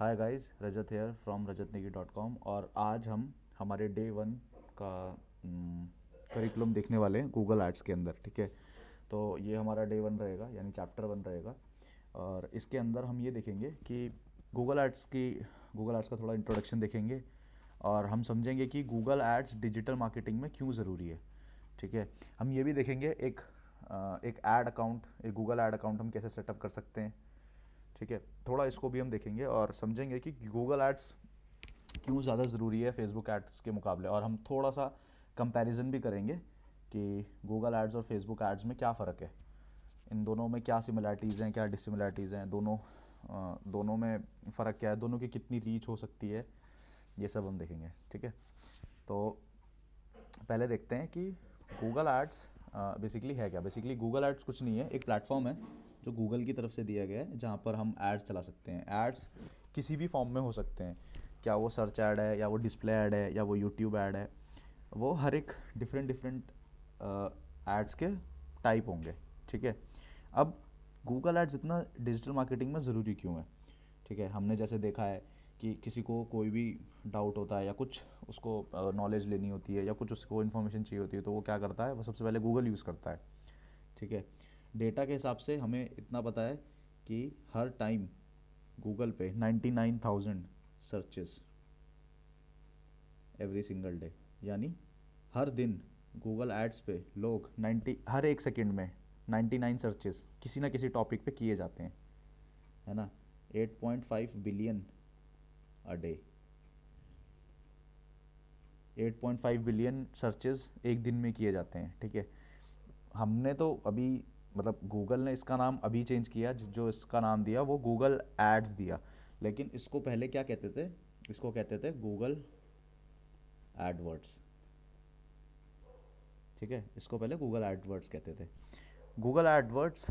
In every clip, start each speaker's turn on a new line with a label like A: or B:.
A: Hi guys, Rajat here from rajatnegi.com। और आज हम हमारे डे वन का करिकुलम देखने वाले हैं गूगल एड्स के अंदर। ठीक है, तो ये हमारा डे वन रहेगा, यानी चैप्टर वन रहेगा। और इसके अंदर हम ये देखेंगे कि गूगल एड्स का थोड़ा इंट्रोडक्शन देखेंगे और हम समझेंगे कि गूगल एड्स डिजिटल मार्केटिंग में क्यों ज़रूरी है। ठीक है, हम ये भी देखेंगे एक गूगल ऐड अकाउंट हम कैसे सेटअप कर सकते हैं। ठीक है, थोड़ा इसको भी हम देखेंगे और समझेंगे कि गूगल एड्स क्यों ज़्यादा ज़रूरी है फेसबुक एड्स के मुकाबले। और हम थोड़ा सा कंपैरिजन भी करेंगे कि गूगल एड्स और फेसबुक एड्स में क्या फ़र्क है, इन दोनों में क्या सिमिलैरिटीज़ हैं, क्या डिसिमिलैरिटीज़ हैं, दोनों में फ़र्क क्या है, दोनों की कितनी रीच हो सकती है, ये सब हम देखेंगे। ठीक है, तो पहले देखते हैं कि गूगल एड्स बेसिकली है क्या। बेसिकली गूगल एड्स कुछ नहीं है, एक प्लेटफॉर्म है जो गूगल की तरफ से दिया गया है, जहाँ पर हम एड्स चला सकते हैं। एड्स किसी भी फॉर्म में हो सकते हैं, क्या वो सर्च ऐड है, या वो डिस्प्ले ऐड है, या वो यूट्यूब ऐड है। वो हर एक डिफरेंट डिफरेंट एड्स के टाइप होंगे। ठीक है, अब गूगल एड्स इतना डिजिटल मार्केटिंग में ज़रूरी क्यों है। ठीक है, हमने जैसे देखा है कि किसी को कोई भी डाउट होता है या कुछ उसको नॉलेज लेनी होती है या कुछ उसको इन्फॉर्मेशन चाहिए होती है, तो वो क्या करता है, वो सबसे पहले गूगल यूज़ करता है। ठीक है, डेटा के हिसाब से हमें इतना पता है कि हर टाइम गूगल पे 99,000 सर्चेस एवरी सिंगल डे, यानी हर दिन गूगल एड्स पे लोग 90 हर एक सेकंड में 99 सर्चेस किसी ना किसी टॉपिक पे किए जाते हैं, है ना। 8.5 billion a day, 8.5 billion searches एक दिन में किए जाते हैं। ठीक है, हमने तो अभी मतलब गूगल ने इसका नाम अभी चेंज किया, जो इसका नाम दिया वो गूगल एड्स दिया, लेकिन इसको पहले क्या कहते थे, इसको कहते थे गूगल एडवर्ड्स। ठीक है, इसको पहले गूगल एडवर्ड्स कहते थे। गूगल एडवर्ड्स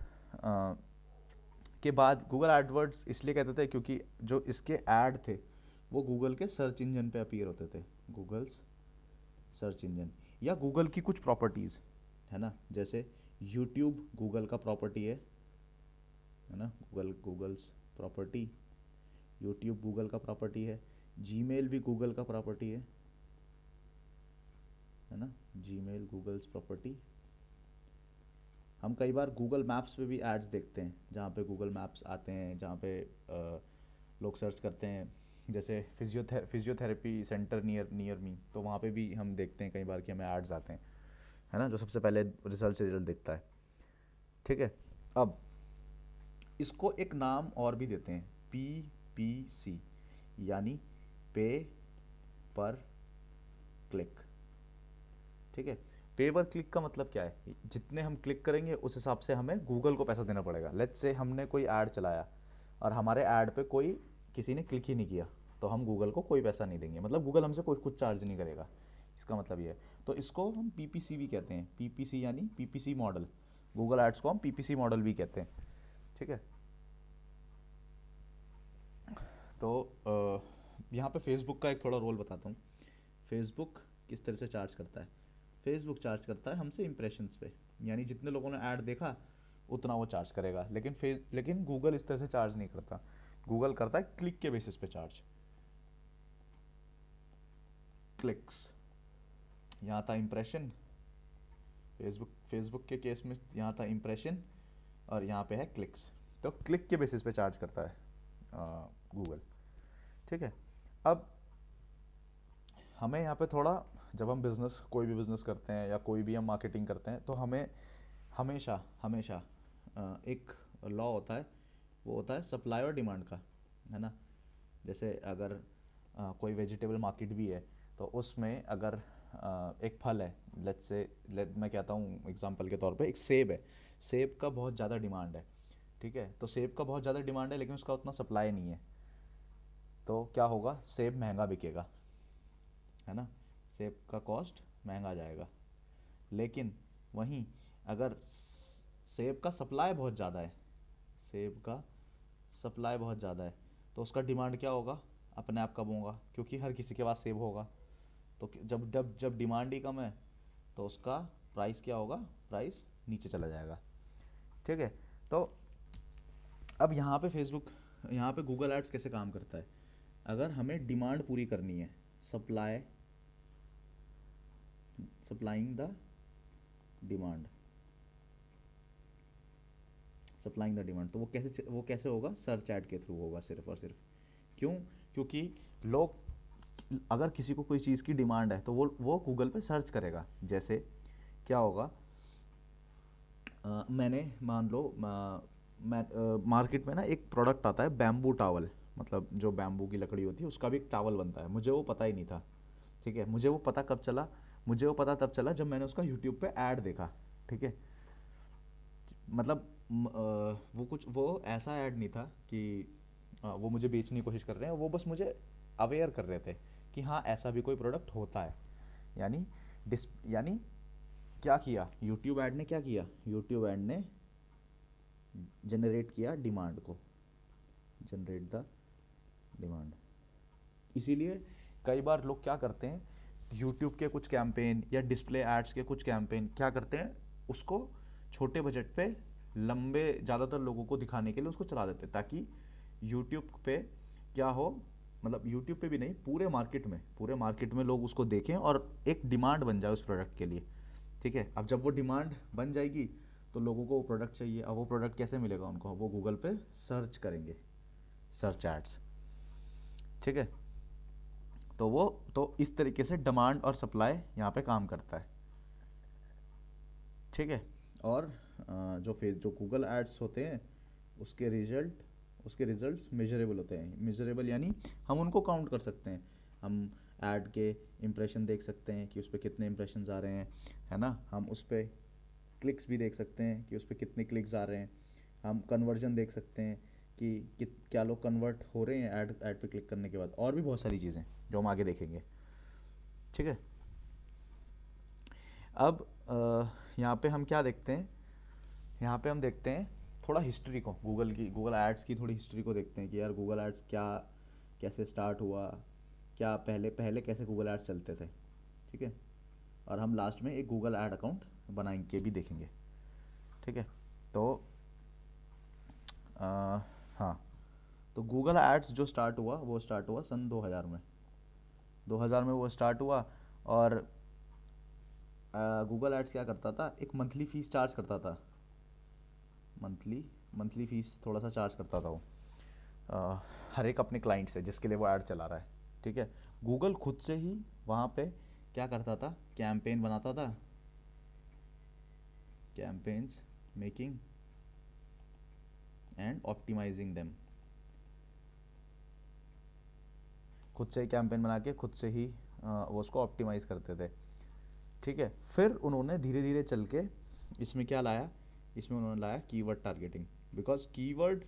A: के बाद गूगल एडवर्ड्स इसलिए कहते थे क्योंकि जो इसके ऐड थे वो गूगल के सर्च इंजन पे अपीयर होते थे। गूगल्स सर्च इंजन या गूगल की कुछ प्रॉपर्टीज़, है ना। जैसे यूट्यूब गूगल का प्रॉपर्टी है ना, गूगल्स प्रॉपर्टी। यूट्यूब गूगल का प्रॉपर्टी है। जीमेल भी गूगल का प्रॉपर्टी है ना। Gmail Google's property. हम कई बार गूगल मैप्स पे भी एड्स देखते हैं, जहाँ पे गूगल मैप्स आते हैं, जहाँ पे लोग सर्च करते हैं, जैसे physiotherapy centre near near me, तो वहाँ पे भी हम देखते हैं कई बार कि हमें एड्स आते हैं, है ना, जो सबसे पहले रिजल्ट से रिजल्ट दिखता है। ठीक है, अब इसको एक नाम और भी देते हैं, PPC, यानी पे पर क्लिक। ठीक है, पे पर क्लिक का मतलब क्या है, जितने हम क्लिक करेंगे उस हिसाब से हमें गूगल को पैसा देना पड़ेगा। लेट्स से हमने कोई ऐड चलाया और हमारे ऐड पे किसी ने क्लिक ही नहीं किया, तो हम गूगल को कोई पैसा नहीं देंगे, मतलब गूगल हमसे कुछ चार्ज नहीं करेगा। इसका मतलब ये है, तो इसको हम PPC भी कहते हैं। PPC यानी PPC मॉडल, गूगल एड्स को हम PPC मॉडल भी कहते हैं। ठीक है, तो यहाँ पे फेसबुक का एक थोड़ा रोल बताता हूँ। फेसबुक किस तरह से चार्ज करता है। फेसबुक चार्ज करता है हमसे इंप्रेशंस पे, यानी जितने लोगों ने ऐड देखा उतना वो चार्ज करेगा। लेकिन गूगल इस तरह से चार्ज नहीं करता। गूगल करता है क्लिक के बेसिस पे चार्ज। क्लिक्स, यहाँ था इंप्रेशन। फेसबुक के केस में यहाँ था इंप्रेशन और यहाँ पे है क्लिक्स। तो क्लिक के बेसिस पे चार्ज करता है गूगल। ठीक है, अब हमें यहाँ पे थोड़ा, जब हम कोई भी बिज़नेस करते हैं या कोई भी हम मार्केटिंग करते हैं, तो हमें हमेशा हमेशा एक लॉ होता है, वो होता है सप्लाई और डिमांड का, है ना। जैसे अगर कोई वेजिटेबल मार्केट भी है, तो उसमें अगर एक फल है, लेट्स से मैं कहता हूँ एग्जांपल के तौर पे, एक सेब है। सेब का बहुत ज़्यादा डिमांड है। ठीक है, तो सेब का बहुत ज़्यादा डिमांड है लेकिन उसका उतना सप्लाई नहीं है, तो क्या होगा, सेब महंगा बिकेगा, है ना। सेब का कॉस्ट महंगा जाएगा। लेकिन वहीं अगर सेब का सप्लाई बहुत ज़्यादा है, सेब का सप्लाई बहुत ज़्यादा है, तो उसका डिमांड क्या होगा, अपने आप कम होगा, क्योंकि हर किसी के पास सेब होगा। तो जब जब जब डिमांड ही कम है, तो उसका प्राइस क्या होगा, प्राइस नीचे चला जाएगा। ठीक है, तो अब यहाँ पे गूगल एड्स कैसे काम करता है। अगर हमें डिमांड पूरी करनी है, supplying the demand, supplying the demand, तो वो कैसे होगा, सर्च ऐड के थ्रू होगा सिर्फ और सिर्फ। क्यों? क्योंकि लोग, अगर किसी को कोई चीज़ की डिमांड है तो वो गूगल पे सर्च करेगा। जैसे क्या होगा, मैंने मान लो मैं मार्केट में ना एक प्रोडक्ट आता है बैम्बू टावल, मतलब जो बैम्बू की लकड़ी होती है उसका भी एक टावल बनता है, मुझे वो पता ही नहीं था। ठीक है, मुझे वो पता कब चला, मुझे वो पता तब चला जब मैंने उसका यूट्यूब पे ऐड देखा। ठीक है, मतलब वो ऐसा ऐड नहीं था कि वो मुझे बेचने की कोशिश कर रहे हैं, वो बस मुझे अवेयर कर रहे थे कि हाँ ऐसा भी कोई प्रोडक्ट होता है। यानी यानी क्या किया यूट्यूब ऐड ने, क्या किया यूट्यूब ऐड ने, जनरेट किया डिमांड को, जनरेट द डिमांड। इसीलिए कई बार लोग क्या करते हैं, यूट्यूब के कुछ कैंपेन या डिस्प्ले एड्स के कुछ कैंपेन क्या करते हैं, उसको छोटे बजट पे लंबे ज़्यादातर लोगों को दिखाने के लिए उसको चला देते हैं, ताकि यूट्यूब पे क्या हो, मतलब यूट्यूब पे भी नहीं, पूरे मार्केट में लोग उसको देखें और एक डिमांड बन जाए उस प्रोडक्ट के लिए। ठीक है, अब जब वो डिमांड बन जाएगी तो लोगों को वो प्रोडक्ट चाहिए। अब वो प्रोडक्ट कैसे मिलेगा उनको, वो गूगल पे सर्च करेंगे, सर्च एड्स। ठीक है, तो इस तरीके से डिमांड और सप्लाई यहाँ पे काम करता है। ठीक है, और जो गूगल एड्स होते हैं उसके रिजल्ट्स मेजरेबल होते हैं। मेजरेबल यानी हम उनको काउंट कर सकते हैं, हम ऐड के इम्प्रेशन देख सकते हैं कि उस पर कितने इम्प्रेशंस आ रहे हैं, है ना। हम उस पर क्लिक्स भी देख सकते हैं कि उस पर कितने क्लिक्स आ रहे हैं। हम कन्वर्जन देख सकते हैं कि क्या लोग कन्वर्ट हो रहे हैं ऐड पे क्लिक करने के बाद, और भी बहुत सारी चीज़ें जो हम आगे देखेंगे। ठीक है, अब यहाँ पे हम क्या देखते हैं, यहाँ पे हम देखते हैं थोड़ा हिस्ट्री को, गूगल एड्स की थोड़ी हिस्ट्री को देखते हैं कि यार गूगल एड्स क्या, कैसे स्टार्ट हुआ, क्या पहले पहले कैसे गूगल एड्स चलते थे। ठीक है, और हम लास्ट में एक गूगल ऐड अकाउंट बनाएंगे के भी देखेंगे। ठीक है, तो हाँ, तो गूगल एड्स जो स्टार्ट हुआ वो स्टार्ट हुआ सन 2000 में, 2000 में वो स्टार्ट हुआ। और गूगल एड्स क्या करता था, एक मंथली फ़ीस चार्ज करता था, मंथली मंथली फ़ीस थोड़ा सा चार्ज करता था वो, हर एक अपने क्लाइंट से जिसके लिए वो ऐड चला रहा है। ठीक है, गूगल खुद से ही वहाँ पे क्या करता था, कैंपेन बनाता था, campaigns making and optimising them, खुद से ही कैंपेन बना के खुद से ही वो उसको ऑप्टिमाइज़ करते थे। ठीक है, फिर उन्होंने धीरे धीरे चल के इसमें क्या लाया, इसमें उन्होंने लाया कीवर्ड टारगेटिंग। बिकॉज कीवर्ड,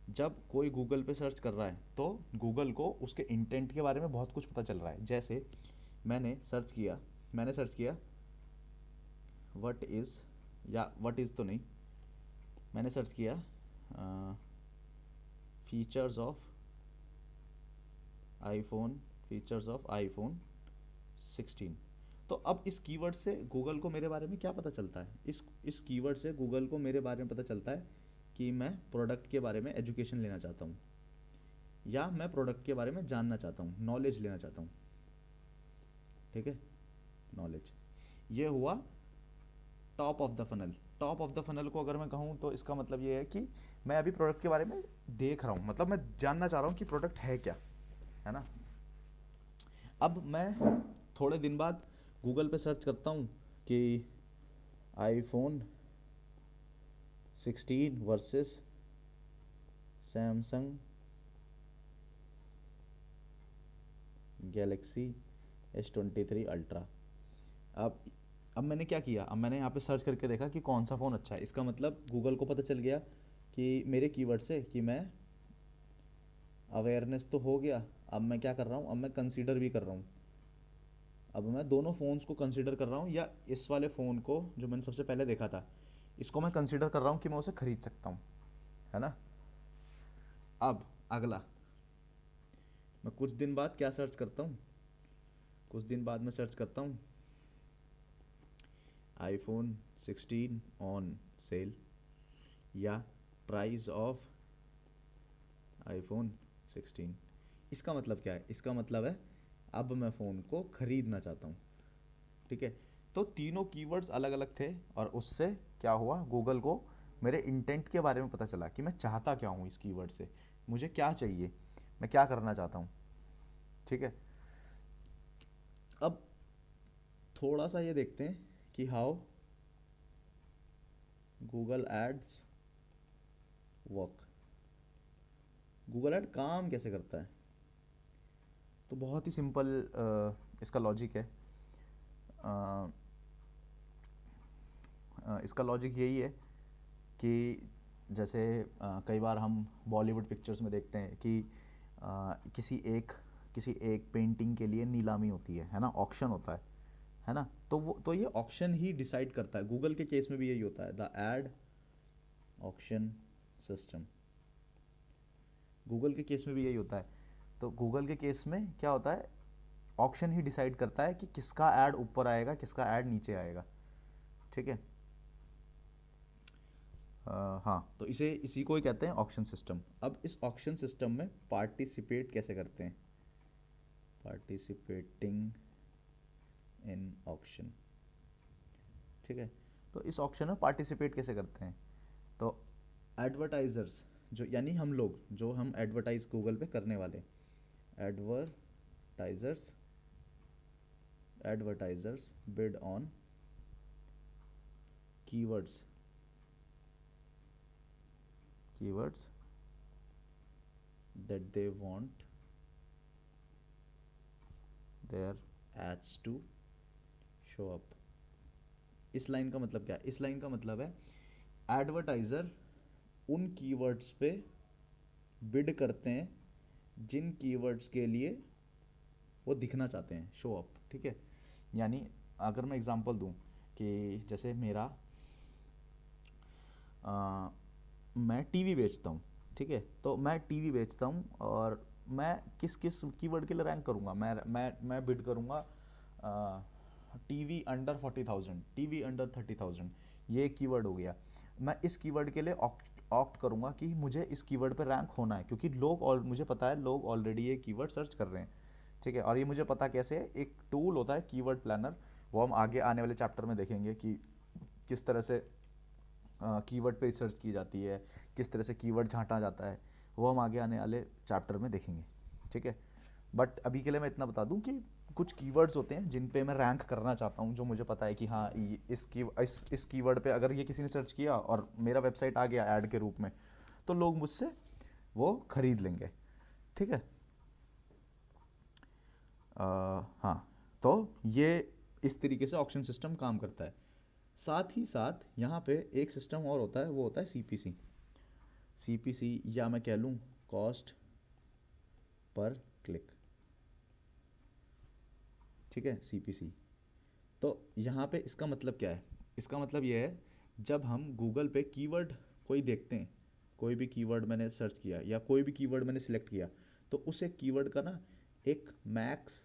A: जब कोई गूगल पे सर्च कर रहा है तो गूगल को उसके इंटेंट के बारे में बहुत कुछ पता चल रहा है। जैसे मैंने सर्च किया व्हाट इज़, या व्हाट इज़ तो नहीं, मैंने सर्च किया features of iPhone, features of iPhone 16। तो अब इस कीवर्ड से गूगल को मेरे बारे में क्या पता चलता है, इस कीवर्ड से गूगल को मेरे बारे में पता चलता है कि मैं प्रोडक्ट के बारे में एजुकेशन लेना चाहता हूँ, या मैं प्रोडक्ट के बारे में जानना चाहता हूँ, नॉलेज लेना चाहता हूँ। ठीक है, नॉलेज, ये हुआ top of the funnel. Top of the funnel को अगर मैं कहूँ तो इसका मतलब ये है कि मैं अभी प्रोडक्ट के बारे में देख रहा हूँ, मतलब मैं जानना चाह रहा हूँ कि प्रोडक्ट है क्या, है ना। अब मैं थोड़े दिन बाद गूगल पे सर्च करता हूँ कि iPhone 16 versus Samsung Galaxy S23 ultra. अब अब मैंने क्या किया, अब मैंने यहाँ पे सर्च करके देखा कि कौन सा फ़ोन अच्छा है। इसका मतलब गूगल को पता चल गया कि मेरे कीवर्ड से कि मैं, अवेयरनेस तो हो गया, अब मैं क्या कर रहा हूँ, अब मैं कंसीडर भी कर रहा हूँ। अब मैं दोनों फ़ोन्स को कंसीडर कर रहा हूँ, या इस वाले फ़ोन को जो मैंने सबसे पहले देखा था इसको मैं कंसीडर कर रहा हूँ कि मैं उसे ख़रीद सकता हूँ, है ना। अब अगला, मैं कुछ दिन बाद क्या सर्च करता हूँ, कुछ दिन बाद मैं सर्च करता हूँ आईफोन 16 ऑन सेल, या प्राइस ऑफ आईफोन 16, इसका मतलब क्या है? इसका मतलब है अब मैं फ़ोन को ख़रीदना चाहता हूँ। ठीक है, तो तीनों कीवर्ड्स अलग अलग थे और उससे क्या हुआ, गूगल को मेरे इंटेंट के बारे में पता चला कि मैं चाहता क्या हूँ इस कीवर्ड से, मुझे क्या चाहिए, मैं क्या करना चाहता हूँ। ठीक है, अब थोड़ा सा ये देखते हैं कि how Google ads work, Google ad काम कैसे करता है। तो बहुत ही सिंपल इसका लॉजिक है। अ, इसका लॉजिक यही है कि जैसे कई बार हम बॉलीवुड पिक्चर्स में देखते हैं कि किसी एक पेंटिंग के लिए नीलामी होती है ना, ऑक्शन होता है ना। तो ये ऑक्शन ही डिसाइड करता है। गूगल के केस में भी यही होता है, the ad auction system. Google के केस में भी यही होता है। तो गूगल के केस में क्या होता है, ऑक्शन ही डिसाइड करता है कि किसका ऐड ऊपर आएगा, किसका ऐड नीचे आएगा। ठीक है, हाँ, तो इसी को ही कहते हैं ऑक्शन सिस्टम। अब इस ऑक्शन सिस्टम में पार्टिसिपेट कैसे करते हैं, पार्टिसिपेटिंग इन ऑक्शन। ठीक है, तो इस ऑक्शन में पार्टिसिपेट कैसे करते हैं, तो एडवर्टाइजर्स जो यानी हम लोग जो हम एडवर्टाइज गूगल पे करने वाले, advertisers advertisers bid on keywords keywords that they want their ads to show up। इस लाइन का मतलब क्या है, इस लाइन का मतलब है एडवर्टाइज़र उन कीवर्ड्स पे बिड करते हैं जिन कीवर्ड्स के लिए वो दिखना चाहते हैं, शो अप। ठीक है, यानी अगर मैं एग्जांपल दूं कि जैसे आ, मैं टीवी बेचता हूँ। ठीक है, तो मैं टीवी बेचता हूँ और मैं किस किस कीवर्ड के लिए रैंक करूँगा, मैं बिड करूँगा टीवी अंडर 40,000, टीवी अंडर 30,000, ये एक कीवर्ड हो गया। मैं इस कीवर्ड के लिए ऑप्ट करूँगा कि मुझे इस कीवर्ड पे रैंक होना है, क्योंकि मुझे पता है लोग ऑलरेडी ये कीवर्ड सर्च कर रहे हैं। ठीक है, और ये मुझे पता कैसे है, एक टूल होता है कीवर्ड प्लानर, वो हम आगे आने वाले चैप्टर में देखेंगे कि किस तरह से कीवर्ड पे रिसर्च की जाती है, किस तरह से कीवर्ड झांटा जाता है, वो हम आगे आने वाले चैप्टर में देखेंगे। ठीक है, बट अभी के लिए मैं इतना बता दूं कि कुछ कीवर्ड्स होते हैं जिन पे मैं रैंक करना चाहता हूं, जो मुझे पता है कि हाँ इस कीवर्ड पे अगर ये किसी ने सर्च किया और मेरा वेबसाइट आ गया ऐड के रूप में, तो लोग मुझसे वो खरीद लेंगे। ठीक है, हाँ, तो ये इस तरीके से ऑक्शन सिस्टम काम करता है। साथ ही साथ यहाँ पे एक सिस्टम और होता है, वो होता है सीपीसी। सीपीसी या मैं कह लूँ कॉस्ट पर क्लिक। ठीक है, सीपीसी। तो यहाँ पे इसका मतलब क्या है, इसका मतलब ये है जब हम गूगल पे कीवर्ड कोई देखते हैं, कोई भी कीवर्ड मैंने सर्च किया या कोई भी कीवर्ड मैंने सिलेक्ट किया, तो उस एक कीवर्ड का ना एक मैक्स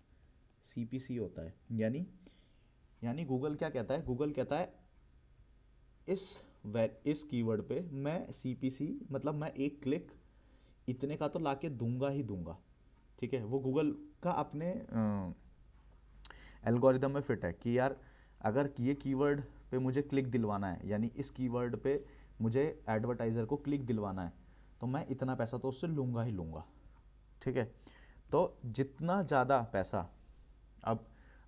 A: सीपीसी होता है। यानी गूगल क्या कहता है, गूगल कहता है इस कीवर्ड पे मैं सीपीसी मतलब मैं एक क्लिक इतने का तो लाके दूंगा ही दूंगा। ठीक है, वो गूगल का अपने एल्गोरिदम में फिट है कि यार अगर ये कीवर्ड पे मुझे क्लिक दिलवाना है, यानी इस कीवर्ड पे मुझे एडवर्टाइज़र को क्लिक दिलवाना है, तो मैं इतना पैसा तो उससे लूँगा ही लूँगा। ठीक है, तो जितना ज़्यादा पैसा, अब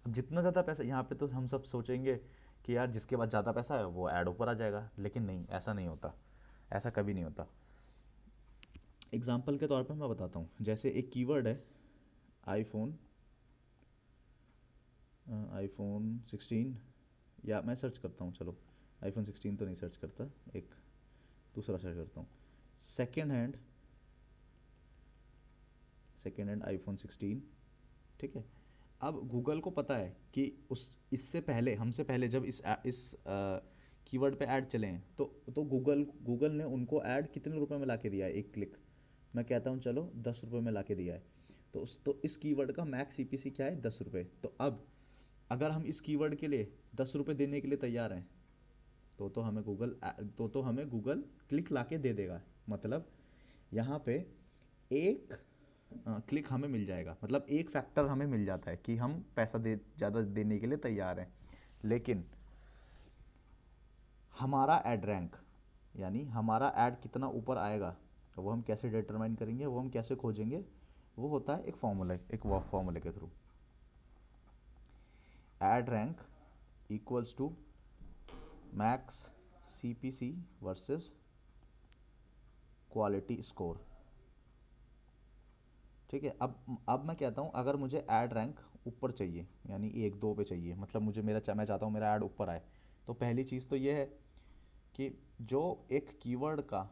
A: जितना ज़्यादा पैसा, यहाँ पे तो हम सब सोचेंगे कि यार जिसके पास ज़्यादा पैसा है वो ऐड ऊपर आ जाएगा, लेकिन नहीं, ऐसा नहीं होता, ऐसा कभी नहीं होता। एग्जाम्पल के तौर पे मैं बताता हूँ, जैसे एक कीवर्ड है आईफोन आईफोन 16, या मैं सर्च करता हूँ, चलो आईफोन 16 तो नहीं सर्च करता, एक दूसरा सर्च करता हूँ, सेकेंड हैंड आईफोन 16। ठीक है, अब गूगल को पता है कि इससे पहले, हमसे पहले जब इस कीवर्ड पे ऐड चले हैं, तो गूगल ने उनको ऐड कितने रुपए में ला के दिया है, एक क्लिक। मैं कहता हूँ चलो 10 रुपये में ला के दिया है, तो इस कीवर्ड का मैक्स सीपीसी क्या है, 10 रुपये। तो अब अगर हम इस कीवर्ड के लिए 10 रुपये देने के लिए तैयार हैं, तो हमें गूगल क्लिक ला के दे देगा। मतलब यहाँ पे एक क्लिक हमें मिल जाएगा, मतलब एक फैक्टर हमें मिल जाता है कि हम पैसा दे ज़्यादा देने के लिए तैयार हैं। लेकिन हमारा ऐड रैंक, यानी हमारा ऐड कितना ऊपर आएगा, तो वो हम कैसे डिटरमाइन करेंगे, वो हम कैसे खोजेंगे, वो होता है एक फॉर्मूला, एक वो फॉर्मूले के through. Ad rank equals to max CPC versus quality score. ठीक है, अब मैं कहता हूँ अगर मुझे ऐड रैंक ऊपर चाहिए, यानी 1-2 पे चाहिए, मतलब मुझे मैं चाहता हूँ मेरा ऐड ऊपर आए, तो पहली चीज़ तो ये है कि जो एक कीवर्ड का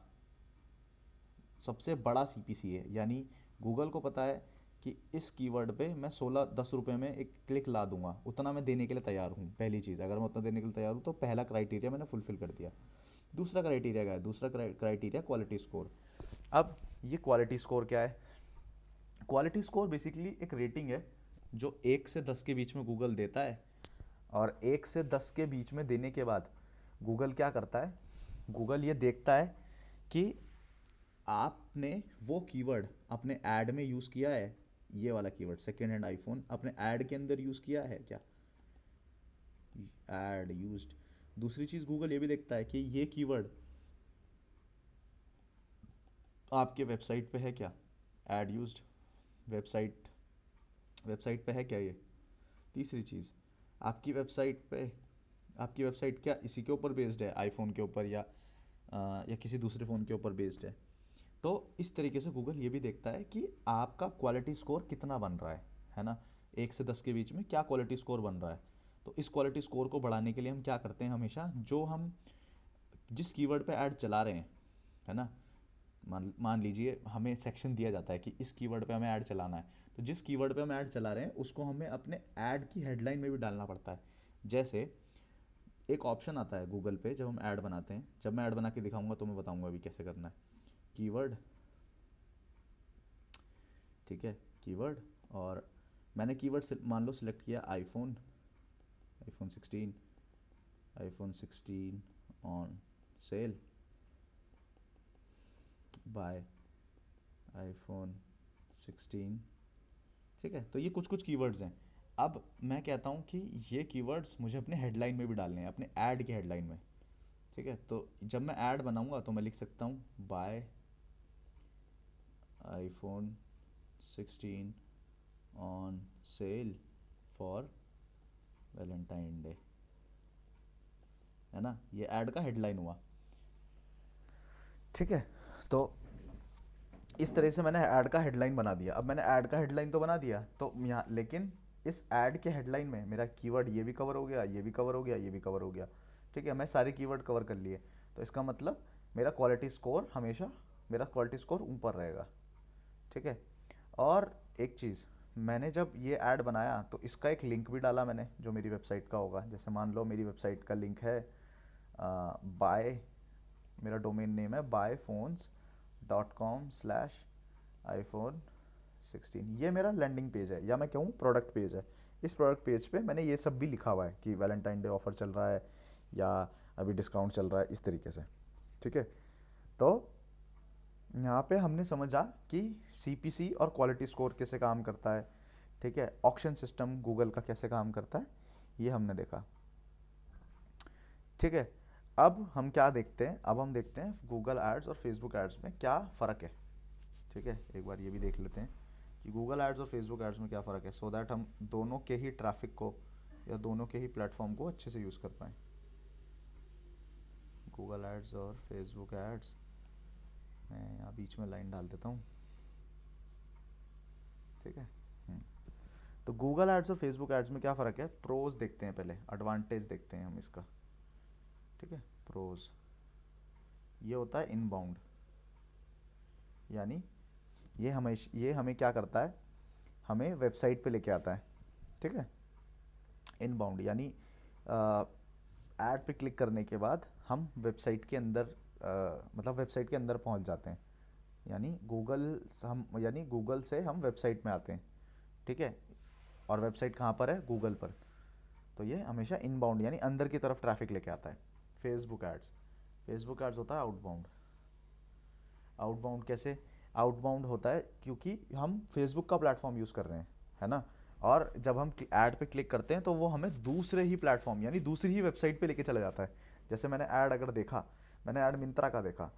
A: सबसे बड़ा CPC है, यानी गूगल को पता है कि इस कीवर्ड पे मैं 16-10 रुपये में एक क्लिक ला दूंगा, उतना मैं देने के लिए तैयार हूँ। पहली चीज़, अगर मैं उतना देने के लिए तैयार हूँ तो पहला क्राइटेरिया मैंने फुलफिल कर दिया। दूसरा क्राइटेरिया क्या है? दूसरा क्राइटेरिया क्वालिटी स्कोर। अब ये क्वालिटी स्कोर क्या है? क्वालिटी स्कोर बेसिकली एक रेटिंग है जो 1 से 10 के बीच में गूगल देता है, और 1 से 10 के बीच में देने के बाद गूगल क्या करता है? गूगल ये देखता है कि आपने वो कीवर्ड अपने ऐड में यूज़ किया है, ये वाला कीवर्ड सेकेंड हैंड आईफोन अपने ऐड के अंदर यूज़ किया है क्या, ऐड यूज्ड। दूसरी चीज़ गूगल ये भी देखता है कि ये कीवर्ड आपके वेबसाइट पे है क्या, ऐड यूज्ड, वेबसाइट वेबसाइट पे है क्या ये। तीसरी चीज़, आपकी वेबसाइट पे आपकी वेबसाइट क्या इसी के ऊपर बेस्ड है, आईफोन के ऊपर या किसी दूसरे फ़ोन के ऊपर बेस्ड है। तो इस तरीके से गूगल ये भी देखता है कि आपका क्वालिटी स्कोर कितना बन रहा है ना, 1 से 10 के बीच में क्या क्वालिटी स्कोर बन रहा है। तो इस क्वालिटी स्कोर को बढ़ाने के लिए हम क्या करते हैं, हमेशा जो हम जिस कीवर्ड पे ऐड चला रहे हैं, है ना, मान मान लीजिए हमें सेक्शन दिया जाता है कि इस कीवर्ड पे हमें ऐड चलाना है, तो जिस कीवर्ड पे हम ऐड चला रहे हैं उसको हमें अपने ऐड की हेडलाइन में भी डालना पड़ता है। जैसे एक ऑप्शन आता है गूगल पे जब हम ऐड बनाते हैं, जब मैं ऐड बना के दिखाऊंगा तो मैं बताऊंगा अभी कैसे करना है। कीवर्ड, ठीक है, कीवर्ड, और मैंने कीवर्ड मान लो सिलेक्ट किया iPhone, iPhone 16 on sale, buy iPhone 16। ठीक है, तो ये कुछ कुछ कीवर्ड्स हैं। अब मैं कहता हूँ कि ये कीवर्ड्स मुझे अपने हेडलाइन में भी डालने हैं, अपने ऐड के हेडलाइन में। ठीक है, तो जब मैं ऐड बनाऊंगा तो मैं लिख सकता हूँ buy iPhone 16 on sale for Valentine Day, है ना, ये ऐड का हेडलाइन हुआ। ठीक है, तो इस तरह से मैंने ऐड का हेडलाइन बना दिया। अब मैंने ऐड का हेडलाइन तो बना दिया, तो यहाँ लेकिन इस ऐड के हेडलाइन में मेरा कीवर्ड ये भी कवर हो गया, ये भी कवर हो गया, ये भी कवर हो गया। ठीक है, मैं सारे कीवर्ड कवर कर लिए, तो इसका मतलब मेरा क्वालिटी स्कोर हमेशा, मेरा क्वालिटी स्कोर ऊपर रहेगा। ठीक है, और एक चीज़, मैंने जब ये ऐड बनाया तो इसका एक लिंक भी डाला मैंने जो मेरी वेबसाइट का होगा। जैसे मान लो मेरी वेबसाइट का लिंक है बाय, मेरा डोमेन नेम है buyphones.com/iphone 16, ये मेरा लैंडिंग पेज है, या मैं कहूँ प्रोडक्ट पेज है। इस प्रोडक्ट पेज पे मैंने ये सब भी लिखा हुआ है कि वैलेंटाइन डे ऑफर चल रहा है या अभी डिस्काउंट चल रहा है, इस तरीके से। ठीक है, तो यहाँ पे हमने समझा कि CPC और क्वालिटी स्कोर कैसे काम करता है। ठीक है, ऑक्शन सिस्टम गूगल का कैसे काम करता है, ये हमने देखा। ठीक है, अब हम क्या देखते हैं, अब हम देखते हैं गूगल एड्स और फेसबुक एड्स में क्या फ़र्क है। ठीक है, एक बार ये भी देख लेते हैं कि गूगल एड्स और फेसबुक एड्स में क्या फ़र्क है, सो दैट हम दोनों के ही ट्रैफिक को या दोनों के ही प्लेटफॉर्म को अच्छे से यूज़ कर पाएँ। गूगल एड्स और फेसबुक एड्स, मैं यहाँ बीच में लाइन डाल देता हूँ। ठीक है, तो गूगल एड्स और फेसबुक एड्स में क्या फ़र्क है, प्रोज देखते हैं, पहले एडवांटेज देखते हैं हम इसका। ठीक है, प्रोज, ये होता है इनबाउंड, यानी ये हमें क्या करता है, हमें वेबसाइट पे लेके आता है। ठीक है, इनबाउंड यानी ऐड पे क्लिक करने के बाद हम वेबसाइट के अंदर मतलब वेबसाइट के अंदर पहुंच जाते हैं, यानी गूगल से हम वेबसाइट में आते हैं। ठीक है, और वेबसाइट कहाँ पर है, गूगल पर। तो ये हमेशा इनबाउंड यानी अंदर की तरफ ट्रैफिक लेके आता है। फेसबुक एड्स होता है आउटबाउंड। आउटबाउंड कैसे, आउटबाउंड होता है क्योंकि हम फेसबुक का प्लेटफॉर्म यूज़ कर रहे हैं, है ना। और जब हम ऐड पे क्लिक करते हैं तो वो हमें दूसरे ही प्लेटफॉर्म यानी दूसरी ही वेबसाइट पे लेके चला जाता है। जैसे मैंने ऐड अगर देखा, मैंने ऐड मिंत्रा का देखा,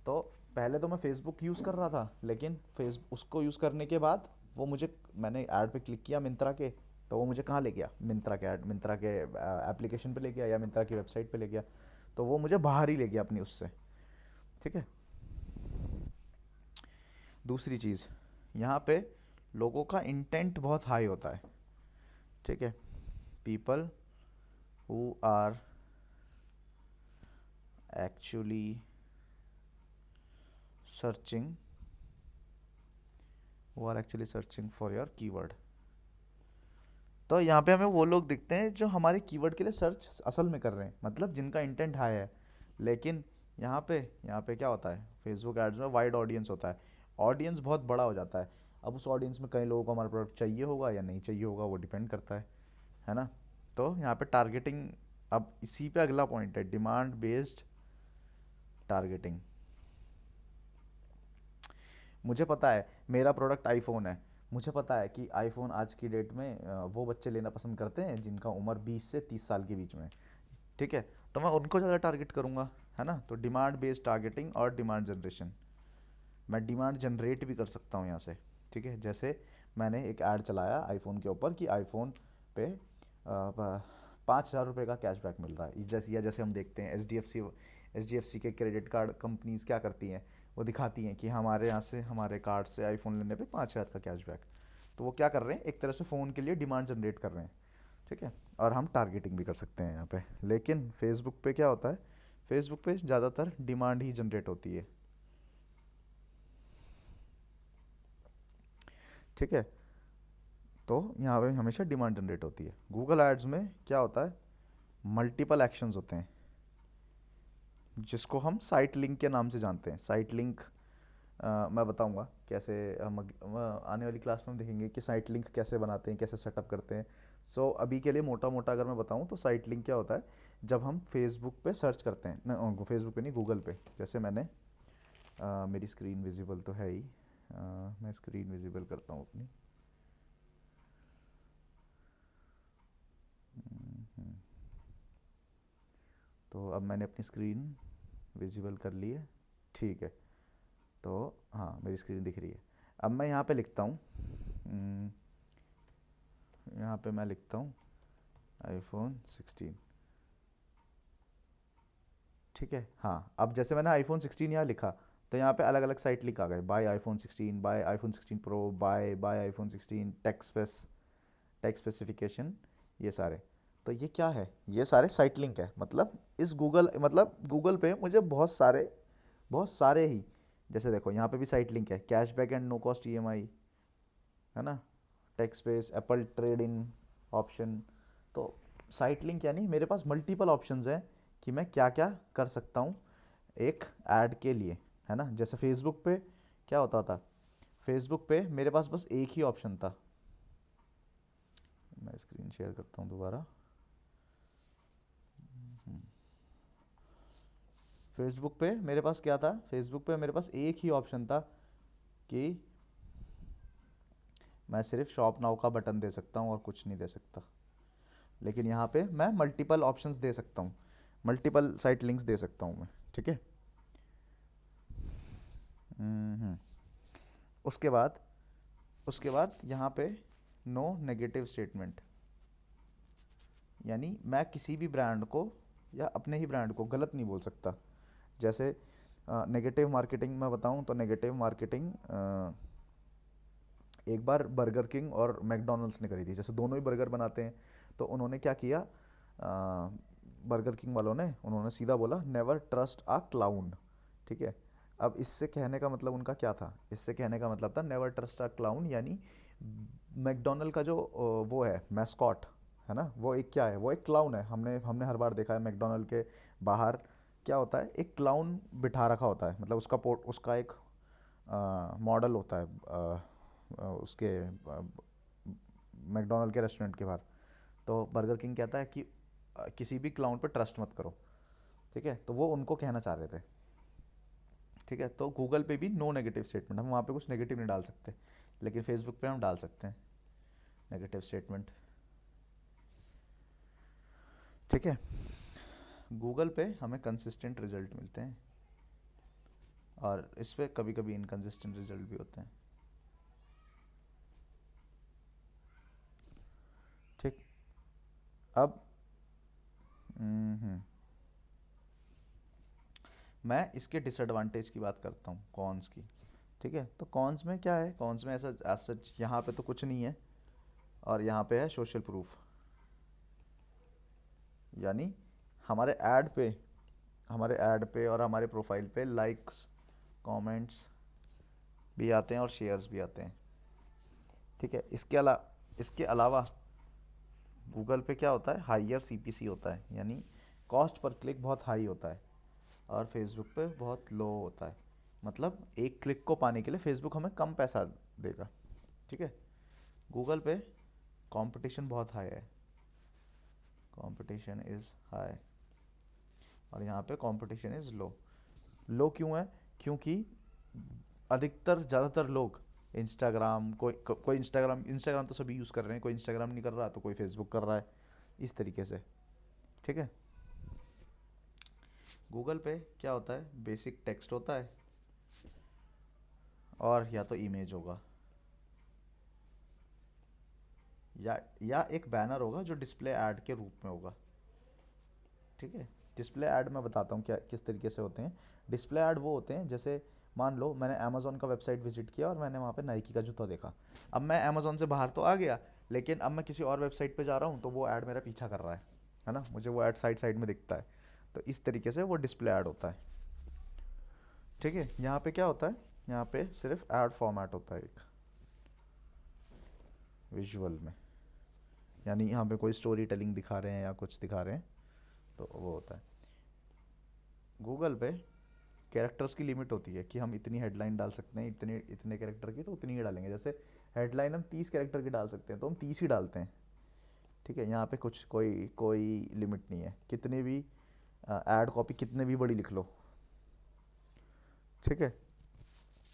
A: तो पहले तो मैं फेसबुक यूज़ कर रहा था, लेकिन फेस उसको यूज़ करने के बाद वो मुझे, मैंने ऐड पे क्लिक किया मिंत्रा के, तो वो मुझे कहाँ ले गया, मिंत्रा के ऐड, मिंत्रा के एप्लीकेशन पे ले गया या मिंत्रा की वेबसाइट पे ले गया। तो वो मुझे बाहर ही ले गया अपनी उससे, ठीक है। दूसरी चीज़, यहाँ पे लोगों का इंटेंट बहुत हाई होता है, ठीक है। People who are actually searching, for your keyword. तो यहाँ पे हमें वो लोग दिखते हैं जो हमारे कीवर्ड के लिए सर्च असल में कर रहे हैं, मतलब जिनका इंटेंट हाई है। लेकिन यहाँ पे क्या होता है, फेसबुक एड्स में वाइड ऑडियंस होता है, ऑडियंस बहुत बड़ा हो जाता है। अब उस ऑडियंस में कई लोगों को हमारा प्रोडक्ट चाहिए होगा या नहीं चाहिए होगा, वो डिपेंड करता है ना। तो यहाँ पे टारगेटिंग, अब इसी पे अगला पॉइंट है, डिमांड बेस्ड टारगेटिंग। मुझे पता है मेरा प्रोडक्ट आईफोन है, मुझे पता है कि आईफोन आज की डेट में वो बच्चे लेना पसंद करते हैं जिनका उम्र 20 से 30 साल के बीच में है, ठीक है। तो मैं उनको ज़्यादा टारगेट करूँगा, है ना। तो डिमांड बेस्ड टारगेटिंग और डिमांड जनरेशन, मैं डिमांड जनरेट भी कर सकता हूँ यहाँ से, ठीक है। जैसे मैंने एक ऐड चलाया आईफोन के ऊपर कि आईफोन पे 5,000 रुपये का कैशबैक मिल रहा है, जैसे हम देखते हैं एच डी एफ सी के क्रेडिट कार्ड कंपनीज क्या करती हैं, वो दिखाती हैं कि हमारे यहाँ से, हमारे कार्ड से आईफोन लेने पे 5,000 का कैशबैक। तो वो क्या कर रहे हैं, एक तरह से फ़ोन के लिए डिमांड जनरेट कर रहे हैं, ठीक है। और हम टारगेटिंग भी कर सकते हैं यहाँ पे। लेकिन फेसबुक पे क्या होता है, फेसबुक पे ज़्यादातर डिमांड ही जनरेट होती है, ठीक है। तो यहाँ पे हमेशा डिमांड जनरेट होती है। गूगल एड्स में क्या होता है, मल्टीपल एक्शंस होते हैं, जिसको हम साइट लिंक के नाम से जानते हैं। साइट लिंक मैं बताऊंगा कैसे, आने वाली क्लास में हम देखेंगे कि साइट लिंक कैसे बनाते हैं, कैसे सेटअप करते हैं। सो अभी के लिए मोटा मोटा अगर मैं बताऊं तो साइट लिंक क्या होता है, जब हम फेसबुक पे सर्च करते हैं ना, फेसबुक पे नहीं, गूगल पे। जैसे मैंने मेरी स्क्रीन विजिबल तो है ही, मैं स्क्रीन विजिबल करता हूँ अपनी। हम्म, तो अब मैंने अपनी स्क्रीन विजिबल कर ली है, ठीक है। तो हाँ, मेरी स्क्रीन दिख रही है। अब मैं यहाँ पे लिखता हूँ, यहाँ पे मैं लिखता हूँ iPhone 16, ठीक है। हाँ, अब जैसे मैंने iPhone 16 यहाँ लिखा, तो यहाँ पे अलग अलग साइट लिंक आ गए, buy iPhone 16, buy iPhone 16 Pro, buy iPhone 16, tech specification, ये सारे। तो ये क्या है, ये सारे साइट लिंक है। मतलब इस गूगल, मतलब गूगल पे मुझे बहुत सारे ही, जैसे देखो यहाँ पे भी साइट लिंक है, cashback and no cost EMI, है ना, tech specs, Apple trade in option. तो साइट लिंक यानी मेरे पास मल्टीपल ऑप्शंस हैं कि मैं क्या क्या कर सकता हूँ एक ऐड के लिए, है ना। जैसे फेसबुक पे क्या होता था, फेसबुक पे मेरे पास बस एक ही ऑप्शन था। मैं स्क्रीन शेयर करता हूँ दोबारा। फेसबुक पे मेरे पास क्या था, फेसबुक पे मेरे पास एक ही ऑप्शन था कि मैं सिर्फ शॉप नाउ का बटन दे सकता हूँ और कुछ नहीं दे सकता। लेकिन यहाँ पे मैं मल्टीपल ऑप्शंस दे सकता हूँ, मल्टीपल साइट लिंक्स दे सकता हूँ मैं, ठीक है। हम्म। उसके बाद उसके बाद यहाँ पे नो नेगेटिव स्टेटमेंट, यानी मैं किसी भी ब्रांड को या अपने ही ब्रांड को गलत नहीं बोल सकता। जैसे नेगेटिव मार्केटिंग मैं बताऊँ तो नेगेटिव मार्केटिंग एक बार बर्गर किंग और मैकडोनल्ड्स ने करी थी। जैसे दोनों ही बर्गर बनाते हैं, तो उन्होंने क्या किया, बर्गर किंग वालों ने, उन्होंने सीधा बोला नेवर ट्रस्ट अ क्लाउन, ठीक है। अब इससे कहने का मतलब उनका क्या था, इससे कहने का मतलब था नेवर ट्रस्ट अ क्लाउन, यानी मैकडोनल्ड का जो वो है मैस्कॉट, है ना, वो एक क्या है, वो एक क्लाउन है। हमने हमने हर बार देखा है मैकडोनल्ड के बाहर क्या होता है, एक क्लाउन बिठा रखा होता है, मतलब उसका एक मॉडल होता है उसके मैकडोनल्ड के रेस्टोरेंट के बाहर। तो बर्गर किंग कहता है कि किसी भी क्लाउन पे ट्रस्ट मत करो, ठीक है। तो वो उनको कहना चाह रहे थे। ठीक है, तो गूगल पे भी नो नेगेटिव स्टेटमेंट, हम वहाँ पे कुछ नेगेटिव नहीं डाल सकते, लेकिन फेसबुक पे हम डाल सकते हैं नेगेटिव स्टेटमेंट। ठीक है, गूगल पे हमें कंसिस्टेंट रिजल्ट मिलते हैं और इस पर कभी कभी इनकंसिस्टेंट रिजल्ट भी होते हैं। ठीक, अब मैं इसके डिसएडवांटेज की बात करता हूँ, कॉन्स की। ठीक है, तो कॉन्स में क्या है, कॉन्स में ऐसा सच यहाँ पे तो कुछ नहीं है, और यहाँ पे है सोशल प्रूफ, यानी हमारे ऐड पे और हमारे प्रोफाइल पे लाइक्स, कमेंट्स भी आते हैं और शेयर्स भी आते हैं। ठीक है, इसके अलावा गूगल पे क्या होता है, हाइयर सीपीसी होता है, यानी कॉस्ट पर क्लिक बहुत हाई होता है, और फेसबुक पे बहुत लो होता है। मतलब एक क्लिक को पाने के लिए फेसबुक हमें कम पैसा देगा। ठीक है, गूगल पे कंपटीशन बहुत हाई है, कंपटीशन इज़ हाई, और यहाँ पे कंपटीशन इज़ लो। लो क्यों है, क्योंकि ज़्यादातर लोग इंस्टाग्राम, कोई इंस्टाग्राम तो सभी यूज़ कर रहे हैं, कोई इंस्टाग्राम नहीं कर रहा तो कोई फेसबुक कर रहा है, इस तरीके से। ठीक है, गूगल पे क्या होता है, बेसिक टेक्स्ट होता है और या तो इमेज होगा, या एक बैनर होगा जो डिस्प्ले ऐड के रूप में होगा। ठीक है, डिस्प्ले ऐड मैं बताता हूँ क्या किस तरीके से होते हैं। डिस्प्ले ऐड वो होते हैं, जैसे मान लो मैंने अमेज़ॉन का वेबसाइट विजिट किया और मैंने वहाँ पे नाइकी का जूता देखा। अब मैं अमेज़ॉन से बाहर तो आ गया, लेकिन अब मैं किसी और वेबसाइट पे जा रहा हूँ तो वो ऐड मेरा पीछा कर रहा है ना, मुझे वो ऐड साइड साइड में दिखता है। तो इस तरीके से वो डिस्प्ले ऐड होता है। ठीक है, यहाँ पे क्या होता है, यहाँ पे सिर्फ ऐड फॉर्मेट होता है एक विजुअल में, यानी यहाँ पे कोई स्टोरी टेलिंग दिखा रहे हैं या कुछ दिखा रहे हैं तो वो होता है। गूगल पे कैरेक्टर्स की लिमिट होती है कि हम इतनी हेडलाइन डाल सकते हैं, इतने इतने कैरेक्टर की तो उतनी ही डालेंगे। जैसे हेडलाइन हम 30 कैरेक्टर की डाल सकते हैं तो हम 30 ही डालते हैं। ठीक है, यहाँ पे कुछ कोई कोई लिमिट नहीं है, कितनी भी ऐड कॉपी कितने भी बड़ी लिख लो। ठीक है,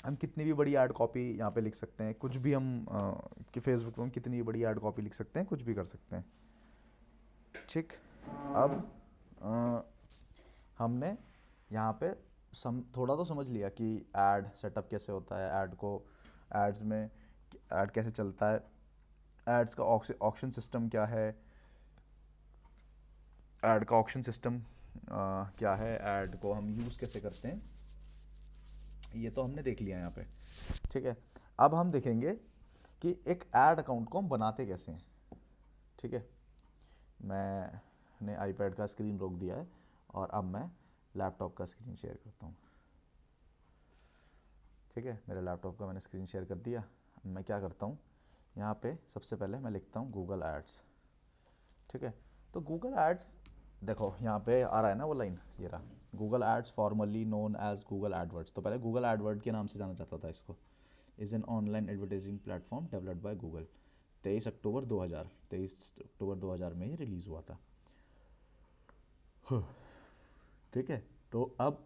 A: हम कितनी भी बड़ी ऐड कॉपी यहाँ पे लिख सकते हैं, कुछ भी हम कि फेसबुक पे हम कितनी भी बड़ी ऐड कॉपी लिख सकते हैं, कुछ भी कर सकते हैं। ठीक, अब अ, हमने यहाँ पे थोड़ा तो समझ लिया कि ऐड सेटअप कैसे होता है, ऐड को एड्स में ऐड कैसे चलता है, एड्स का ऑक्शन सिस्टम क्या है, ऐड का ऑक्शन सिस्टम क्या है, ऐड को हम यूज़ कैसे करते हैं, ये तो हमने देख लिया यहाँ पे। ठीक है, अब हम देखेंगे कि एक ऐड अकाउंट को हम बनाते कैसे हैं। ठीक है, मैंने आईपैड का स्क्रीन रोक दिया है और अब मैं लैपटॉप का स्क्रीन शेयर करता हूँ। ठीक है, मेरे लैपटॉप का मैंने स्क्रीन शेयर कर दिया। मैं क्या करता हूँ, यहाँ पे सबसे पहले मैं लिखता हूँ गूगल एड्स। ठीक है, तो गूगल एड्स, देखो यहाँ पे आ रहा है ना वो लाइन, ये रहा, Google ads formerly known as Google AdWords. तो पहले गूगल एडवर्ड के नाम से जाना जाता था इसको। Is an online advertising platform developed by Google. 23 अक्टूबर 2000 में ये रिलीज़ हुआ था। ठीक है, तो अब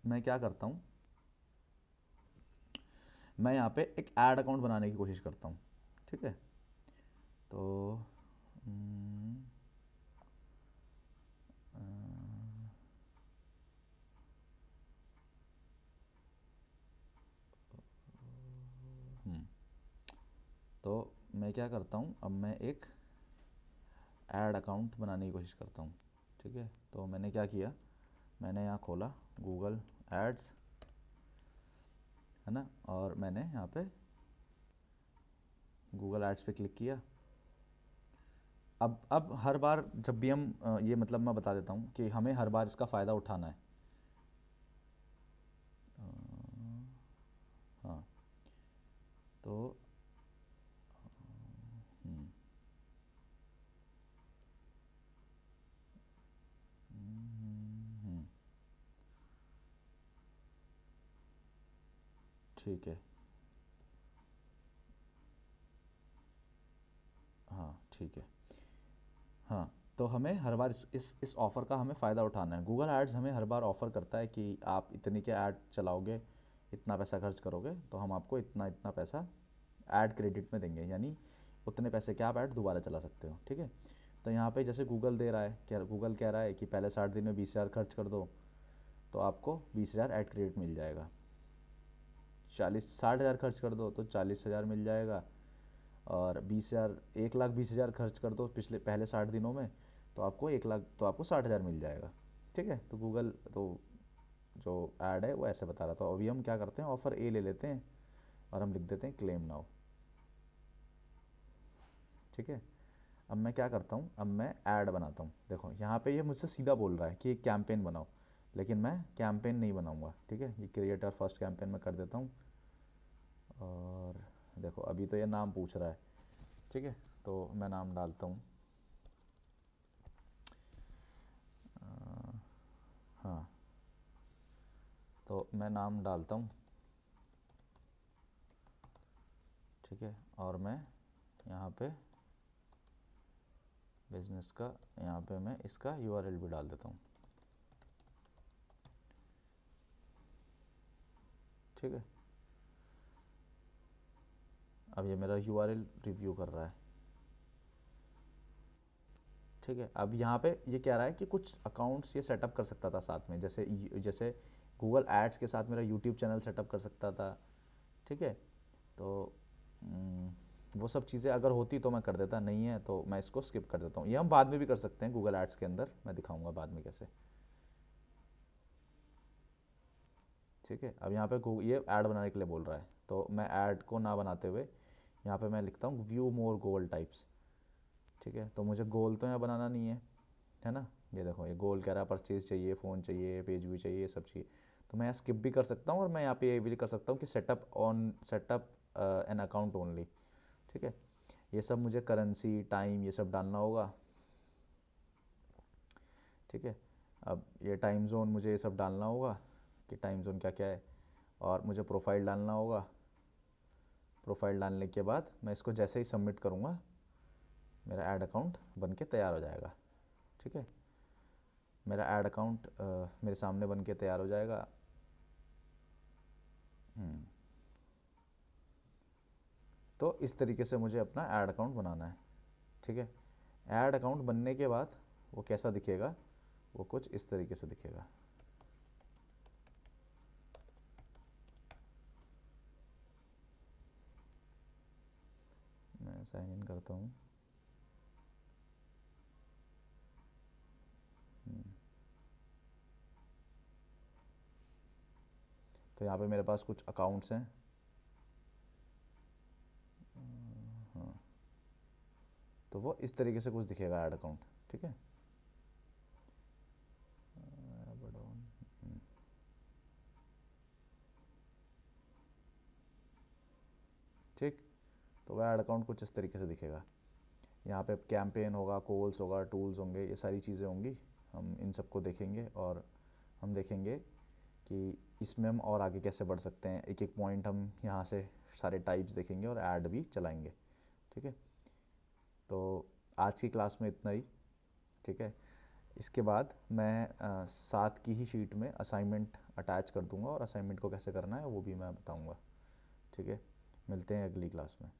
A: मैं क्या करता हूँ, मैं यहाँ पे एक ऐड अकाउंट बनाने की कोशिश करता हूँ। ठीक है, तो हम्म, हम्म, तो मैं क्या करता हूँ, अब मैं एक ऐड अकाउंट बनाने की कोशिश करता हूँ। ठीक है, तो मैंने क्या किया, मैंने यहाँ खोला गूगल एड्स, है ना, और मैंने यहाँ पे गूगल एड्स पे क्लिक किया। अब हर बार जब भी हम ये मतलब मैं बता देता हूँ कि हमें हर बार इसका फ़ायदा उठाना है। हाँ, तो हम्म, हम्म, ठीक है, हाँ ठीक है, हाँ तो हमें हर बार इस ऑफ़र का हमें फ़ायदा उठाना है। गूगल एड्स हमें हर बार ऑफ़र करता है कि आप इतने के ऐड चलाओगे, इतना पैसा खर्च करोगे तो हम आपको इतना इतना पैसा ऐड क्रेडिट में देंगे, यानी उतने पैसे के आप ऐड दोबारा चला सकते हो। ठीक है, तो यहाँ पे जैसे गूगल दे रहा है, क्या गूगल कह रहा है कि पहले 60 दिन में 20,000 खर्च कर दो तो आपको 20,000 ऐड क्रेडिट मिल जाएगा। 60,000 खर्च कर दो तो 40,000 मिल जाएगा। और 20,000, 1,20,000 खर्च कर दो पहले 60 दिनों में तो आपको 1,00,000, तो आपको 60,000 मिल जाएगा। ठीक है, तो गूगल तो जो ऐड है वो ऐसे बता रहा था। अभी हम क्या करते हैं, ऑफ़र ए ले लेते हैं और हम लिख देते हैं क्लेम नाउ। ठीक है, अब मैं क्या करता हूँ, अब मैं ऐड बनाता हूँ। देखो यहाँ पे ये मुझसे सीधा बोल रहा है कि एक कैंपेन बनाओ, लेकिन मैं कैंपेन नहीं बनाऊँगा। ठीक है, ये क्रिएटर फर्स्ट कैंपेन में कर देता हूँ। और देखो अभी तो ये नाम पूछ रहा है। ठीक है, तो मैं नाम डालता हूँ, हाँ, तो मैं नाम डालता हूँ। ठीक है, और मैं यहाँ पे बिजनेस का, यहाँ पे मैं इसका यूआरएल भी डाल देता हूँ। ठीक है, अब ये मेरा यूआरएल रिव्यू कर रहा है। ठीक है, अब यहाँ पे ये कह रहा है कि कुछ अकाउंट्स ये सेटअप कर सकता था साथ में, जैसे जैसे गूगल एड्स के साथ मेरा यूट्यूब चैनल सेटअप कर सकता था। ठीक है, तो वो सब चीज़ें अगर होती तो मैं कर देता, नहीं है तो मैं इसको स्किप कर देता हूँ। ये हम बाद में भी कर सकते हैं गूगल एड्स के अंदर, मैं दिखाऊंगा बाद में कैसे। ठीक है, अब यहाँ पे ये ऐड बनाने के लिए बोल रहा है, तो मैं ऐड को ना बनाते हुए यहाँ पे मैं लिखता हूँ व्यू मोर गोल टाइप्स। ठीक है, तो मुझे गोल तो यहाँ बनाना नहीं है ना। ये देखो ये गोल कह रहा है, परचेज चाहिए, फ़ोन चाहिए, पेज व्यू चाहिए, सब चाहिए। तो मैं यहाँ स्किप भी कर सकता हूँ और मैं यहाँ पे ये भी कर सकता हूँ कि सेटअप एन अकाउंट ओनली। ठीक है, ये सब मुझे करेंसी, टाइम, ये सब डालना होगा। ठीक है, अब ये टाइम जोन मुझे ये सब डालना होगा कि टाइम जोन क्या क्या है, और मुझे प्रोफाइल डालना होगा। प्रोफाइल डालने के बाद मैं इसको जैसे ही सबमिट करूँगा मेरा ऐड अकाउंट बन के तैयार हो जाएगा। ठीक है, मेरा ऐड अकाउंट मेरे सामने बन के तैयार हो जाएगा। तो इस तरीके से मुझे अपना ऐड अकाउंट बनाना है। ठीक है, ऐड अकाउंट बनने के बाद वो कैसा दिखेगा, वो कुछ इस तरीके से दिखेगा। मैं साइन इन करता हूँ। तो यहाँ पे मेरे पास कुछ अकाउंट्स हैं। हाँ, तो वो इस तरीके से कुछ दिखेगा ऐड अकाउंट। ठीक है, ठीक, तो वह ऐड अकाउंट कुछ इस तरीके से दिखेगा। यहाँ पे कैंपेन होगा, कॉल्स होगा, टूल्स होंगे, ये सारी चीज़ें होंगी। हम इन सबको देखेंगे और हम देखेंगे कि इसमें हम और आगे कैसे बढ़ सकते हैं। एक एक पॉइंट हम यहाँ से सारे टाइप्स देखेंगे और ऐड भी चलाएंगे। ठीक है, तो आज की क्लास में इतना ही। ठीक है, इसके बाद मैं साथ की ही शीट में असाइनमेंट अटैच कर दूंगा और असाइनमेंट को कैसे करना है वो भी मैं बताऊंगा। ठीक है, मिलते हैं अगली क्लास में।